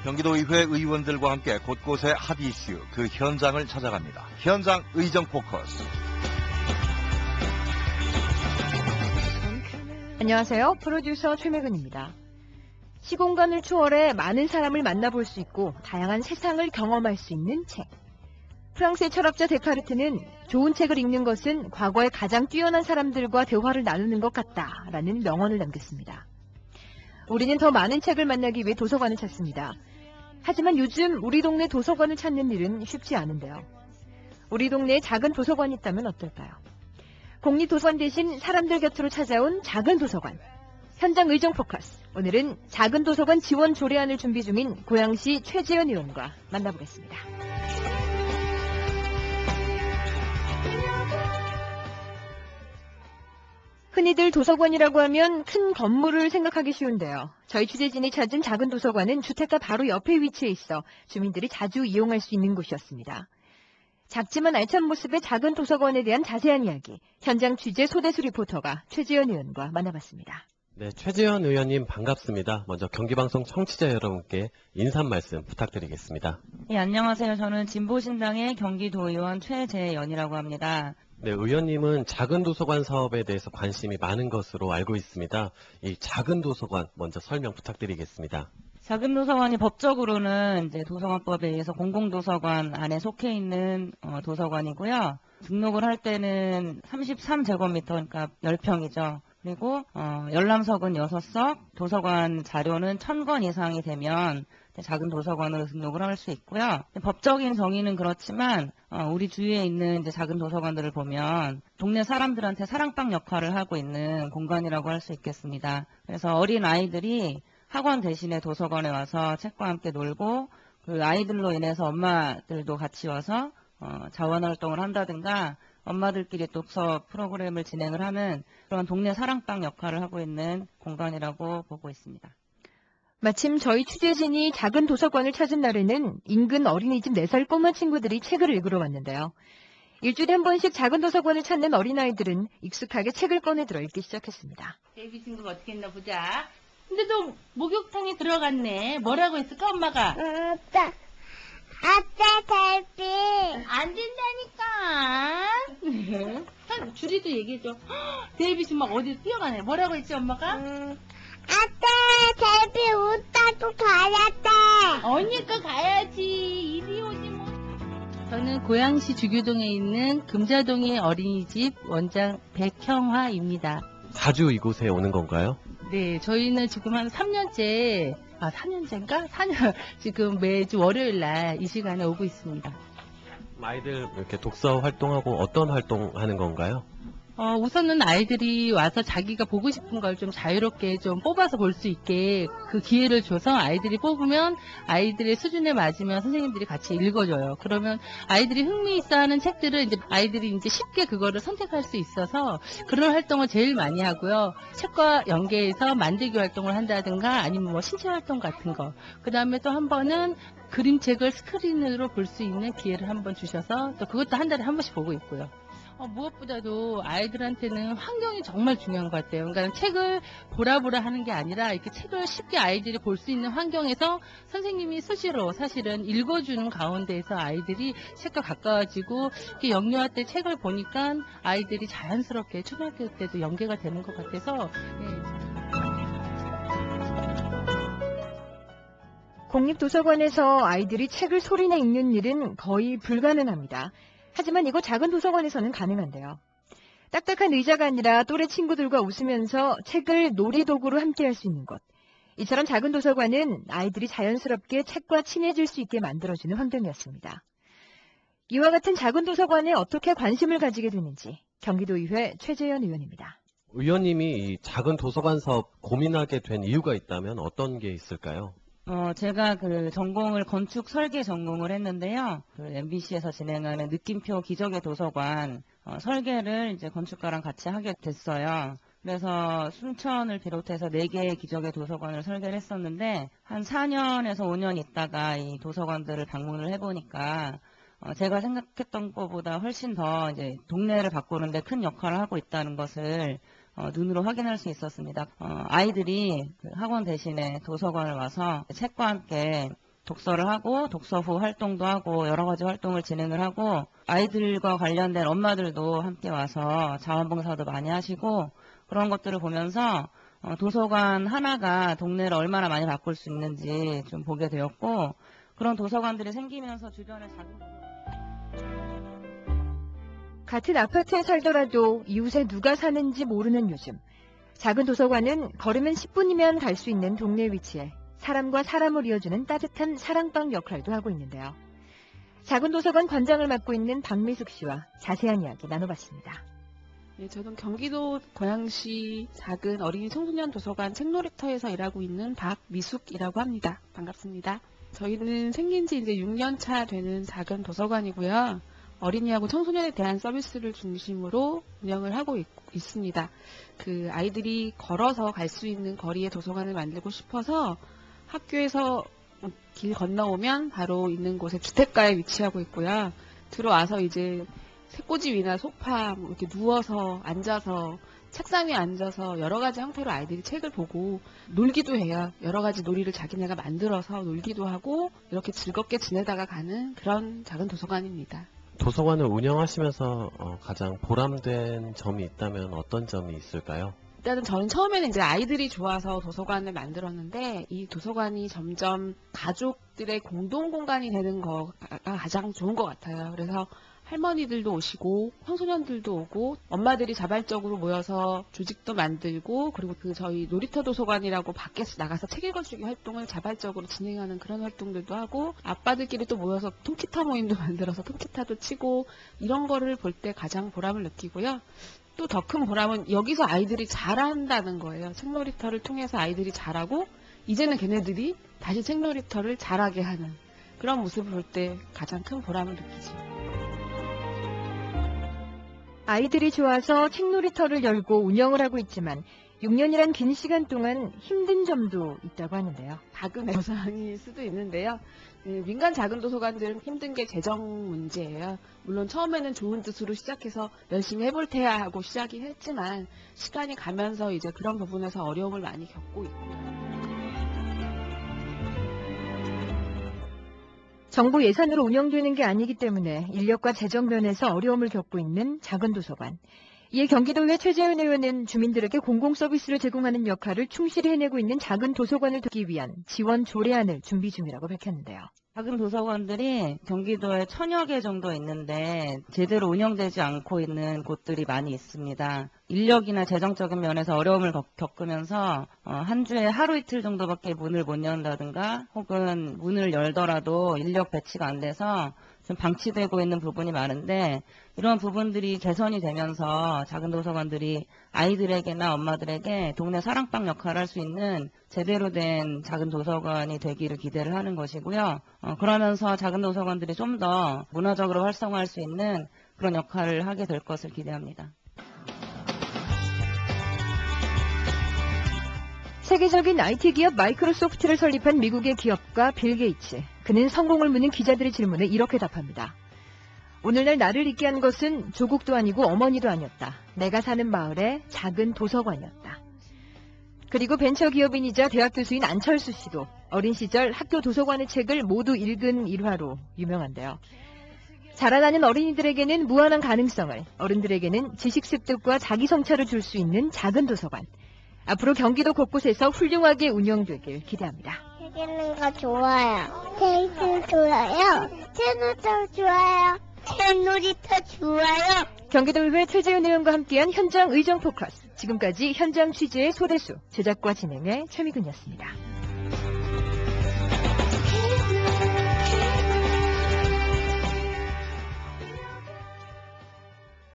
경기도의회 의원들과 함께 곳곳의 핫 이슈, 그 현장을 찾아갑니다. 현장 의정 포커스. 안녕하세요. 프로듀서 최매근입니다. 시공간을 초월해 많은 사람을 만나볼 수 있고 다양한 세상을 경험할 수 있는 책. 프랑스의 철학자 데카르트는 좋은 책을 읽는 것은 과거의 가장 뛰어난 사람들과 대화를 나누는 것 같다라는 명언을 남겼습니다. 우리는 더 많은 책을 만나기 위해 도서관을 찾습니다. 하지만 요즘 우리 동네 도서관을 찾는 일은 쉽지 않은데요. 우리 동네에 작은 도서관이 있다면 어떨까요? 공립도서관 대신 사람들 곁으로 찾아온 작은 도서관. 현장 의정 포커스. 오늘은 작은 도서관 지원 조례안을 준비 중인 고양시 최재현 의원과 만나보겠습니다. 흔히들 도서관이라고 하면 큰 건물을 생각하기 쉬운데요. 저희 취재진이 찾은 작은 도서관은 주택가 바로 옆에 위치해 있어 주민들이 자주 이용할 수 있는 곳이었습니다. 작지만 알찬 모습의 작은 도서관에 대한 자세한 이야기, 현장 취재 소대수 리포터가 최재현 의원과 만나봤습니다. 네, 최재현 의원님 반갑습니다. 먼저 경기방송 청취자 여러분께 인사 말씀 부탁드리겠습니다. 네, 안녕하세요. 저는 진보신당의 경기도의원 최재현이라고 합니다. 네, 의원님은 작은 도서관 사업에 대해서 관심이 많은 것으로 알고 있습니다. 이 작은 도서관 먼저 설명 부탁드리겠습니다. 작은 도서관이 법적으로는 이제 도서관법에 의해서 공공도서관 안에 속해 있는 도서관이고요. 등록을 할 때는 33제곱미터, 그러니까 10평이죠. 그리고 열람석은 6석, 도서관 자료는 1000권 이상이 되면 작은 도서관으로 등록을 할 수 있고요. 법적인 정의는 그렇지만 우리 주위에 있는 이제 작은 도서관들을 보면 동네 사람들한테 사랑방 역할을 하고 있는 공간이라고 할 수 있겠습니다. 그래서 어린 아이들이 학원 대신에 도서관에 와서 책과 함께 놀고 그 아이들로 인해서 엄마들도 같이 와서 자원활동을 한다든가 엄마들끼리 독서 프로그램을 진행을 하는 그런 동네 사랑방 역할을 하고 있는 공간이라고 보고 있습니다. 마침 저희 취재진이 작은 도서관을 찾은 날에는 인근 어린이집 4살 꼬마 친구들이 책을 읽으러 왔는데요. 일주일에 한 번씩 작은 도서관을 찾는 어린아이들은 익숙하게 책을 꺼내들어 읽기 시작했습니다. 데이비 친구가 어떻게 했나 보자. 근데 너 목욕탕에 들어갔네. 뭐라고 했을까 엄마가? 아빠 데이비. 안 된다니까. 주리도 얘기해줘. 데이비스 막 어디 뛰어가네. 뭐라고 했지 엄마가? 아빠 데이비 웃다도 가야돼. 언니가 가야지. 이리 오지 뭐. 저는 고양시 주교동에 있는 금자동의 어린이집 원장 백형화입니다. 자주 이곳에 오는 건가요? 네, 저희는 지금 한 3년째, 4년째인가? 4년, 지금 매주 월요일 날 이 시간에 오고 있습니다. 아이들 이렇게 독서 활동하고 어떤 활동하는 건가요? 우선은 아이들이 와서 자기가 보고 싶은 걸 좀 자유롭게 좀 뽑아서 볼 수 있게 그 기회를 줘서 아이들이 뽑으면 아이들의 수준에 맞으면 선생님들이 같이 읽어줘요. 그러면 아이들이 흥미있어하는 책들을 이제 아이들이 이제 쉽게 그거를 선택할 수 있어서 그런 활동을 제일 많이 하고요. 책과 연계해서 만들기 활동을 한다든가 아니면 뭐 신체 활동 같은 거. 그 다음에 또 한 번은 그림책을 스크린으로 볼 수 있는 기회를 한번 주셔서 또 그것도 한 달에 한 번씩 보고 있고요. 무엇보다도 아이들한테는 환경이 정말 중요한 것 같아요. 그러니까 책을 보라 하는 게 아니라 이렇게 책을 쉽게 아이들이 볼 수 있는 환경에서 선생님이 수시로 사실은 읽어주는 가운데에서 아이들이 책과 가까워지고 이렇게 영유아 때 책을 보니까 아이들이 자연스럽게 초등학교 때도 연계가 되는 것 같아서 공립도서관에서 아이들이 책을 소리내 읽는 일은 거의 불가능합니다. 하지만 이곳 작은 도서관에서는 가능한데요. 딱딱한 의자가 아니라 또래 친구들과 웃으면서 책을 놀이도구로 함께할 수 있는 곳. 이처럼 작은 도서관은 아이들이 자연스럽게 책과 친해질 수 있게 만들어주는 환경이었습니다. 이와 같은 작은 도서관에 어떻게 관심을 가지게 되는지 경기도의회 최재현 의원입니다. 의원님이 이 작은 도서관 사업 고민하게 된 이유가 있다면 어떤 게 있을까요? 제가 그 전공을 건축 설계 전공을 했는데요. 그 MBC에서 진행하는 느낌표 기적의 도서관 설계를 이제 건축가랑 같이 하게 됐어요. 그래서 순천을 비롯해서 4개의 기적의 도서관을 설계를 했었는데 한 4년에서 5년 있다가 이 도서관들을 방문을 해보니까 제가 생각했던 것보다 훨씬 더 이제 동네를 바꾸는데 큰 역할을 하고 있다는 것을 눈으로 확인할 수 있었습니다. 아이들이 그 학원 대신에 도서관을 와서 책과 함께 독서를 하고 독서 후 활동도 하고 여러 가지 활동을 진행을 하고 아이들과 관련된 엄마들도 함께 와서 자원봉사도 많이 하시고 그런 것들을 보면서 도서관 하나가 동네를 얼마나 많이 바꿀 수 있는지 좀 보게 되었고 그런 도서관들이 생기면서 주변에 같은 아파트에 살더라도 이웃에 누가 사는지 모르는 요즘. 작은 도서관은 걸으면 10분이면 갈 수 있는 동네 위치에 사람과 사람을 이어주는 따뜻한 사랑방 역할도 하고 있는데요. 작은 도서관 관장을 맡고 있는 박미숙 씨와 자세한 이야기 나눠봤습니다. 네, 저는 경기도 고양시 작은 어린이 청소년 도서관 책놀이터에서 일하고 있는 박미숙이라고 합니다. 반갑습니다. 저희는 생긴 지 이제 6년 차 되는 작은 도서관이고요. 어린이하고 청소년에 대한 서비스를 중심으로 운영을 하고 있습니다. 그 아이들이 걸어서 갈 수 있는 거리에 도서관을 만들고 싶어서 학교에서 길 건너오면 바로 있는 곳에 주택가에 위치하고 있고요. 들어와서 이제 책꽂이 위나 소파 이렇게 누워서 앉아서 책상 위에 앉아서 여러 가지 형태로 아이들이 책을 보고 놀기도 해요. 여러 가지 놀이를 자기네가 만들어서 놀기도 하고 이렇게 즐겁게 지내다가 가는 그런 작은 도서관입니다. 도서관을 운영하시면서 가장 보람된 점이 있다면 어떤 점이 있을까요? 일단은 저는 처음에는 이제 아이들이 좋아서 도서관을 만들었는데 이 도서관이 점점 가족들의 공동 공간이 되는 거가 가장 좋은 것 같아요. 그래서 할머니들도 오시고 청소년들도 오고 엄마들이 자발적으로 모여서 조직도 만들고 그리고 그 저희 놀이터 도서관이라고 밖에서 나가서 책 읽어주기 활동을 자발적으로 진행하는 그런 활동들도 하고 아빠들끼리 또 모여서 통기타 모임도 만들어서 통기타도 치고 이런 거를 볼 때 가장 보람을 느끼고요. 또 더 큰 보람은 여기서 아이들이 잘한다는 거예요. 책놀이터를 통해서 아이들이 잘하고 이제는 걔네들이 다시 책놀이터를 잘하게 하는 그런 모습을 볼 때 가장 큰 보람을 느끼죠. 아이들이 좋아서 책놀이터를 열고 운영을 하고 있지만 6년이란 긴 시간 동안 힘든 점도 있다고 하는데요. 작은 애로사항일 수도 있는데요. 민간 작은 도서관들은 힘든 게 재정 문제예요. 물론 처음에는 좋은 뜻으로 시작해서 열심히 해볼 테야 하고 시작이 했지만 시간이 가면서 이제 그런 부분에서 어려움을 많이 겪고 있고요. 정부 예산으로 운영되는 게 아니기 때문에 인력과 재정 면에서 어려움을 겪고 있는 작은 도서관. 이에 경기도의회 최재현 의원은 주민들에게 공공 서비스를 제공하는 역할을 충실히 해내고 있는 작은 도서관을 돕기 위한 지원 조례안을 준비 중이라고 밝혔는데요. 작은 도서관들이 경기도에 1000여 개 정도 있는데 제대로 운영되지 않고 있는 곳들이 많이 있습니다. 인력이나 재정적인 면에서 어려움을 겪으면서 한 주에 하루 이틀 정도밖에 문을 못 연다든가 혹은 문을 열더라도 인력 배치가 안 돼서 좀 방치되고 있는 부분이 많은데 이런 부분들이 개선이 되면서 작은 도서관들이 아이들에게나 엄마들에게 동네 사랑방 역할을 할 수 있는 제대로 된 작은 도서관이 되기를 기대를 하는 것이고요. 그러면서 작은 도서관들이 좀 더 문화적으로 활성화할 수 있는 그런 역할을 하게 될 것을 기대합니다. 세계적인 IT 기업 마이크로소프트를 설립한 미국의 기업가 빌 게이츠. 그는 성공을 묻는 기자들의 질문에 이렇게 답합니다. 오늘날 나를 있게 한 것은 조국도 아니고 어머니도 아니었다. 내가 사는 마을의 작은 도서관이었다. 그리고 벤처기업인이자 대학 교수인 안철수 씨도 어린 시절 학교 도서관의 책을 모두 읽은 일화로 유명한데요. 자라나는 어린이들에게는 무한한 가능성을, 어른들에게는 지식 습득과 자기 성찰을 줄 수 있는 작은 도서관. 앞으로 경기도 곳곳에서 훌륭하게 운영되길 기대합니다. 책 읽는 거 좋아요. 테이프 좋아요. 채널도 좋아요. 채놀이터 좋아요. 경기도의회 최재현 의원과 함께한 현장 의정 포커스. 지금까지 현장 취재의 소대수, 제작과 진행의 최미근이었습니다.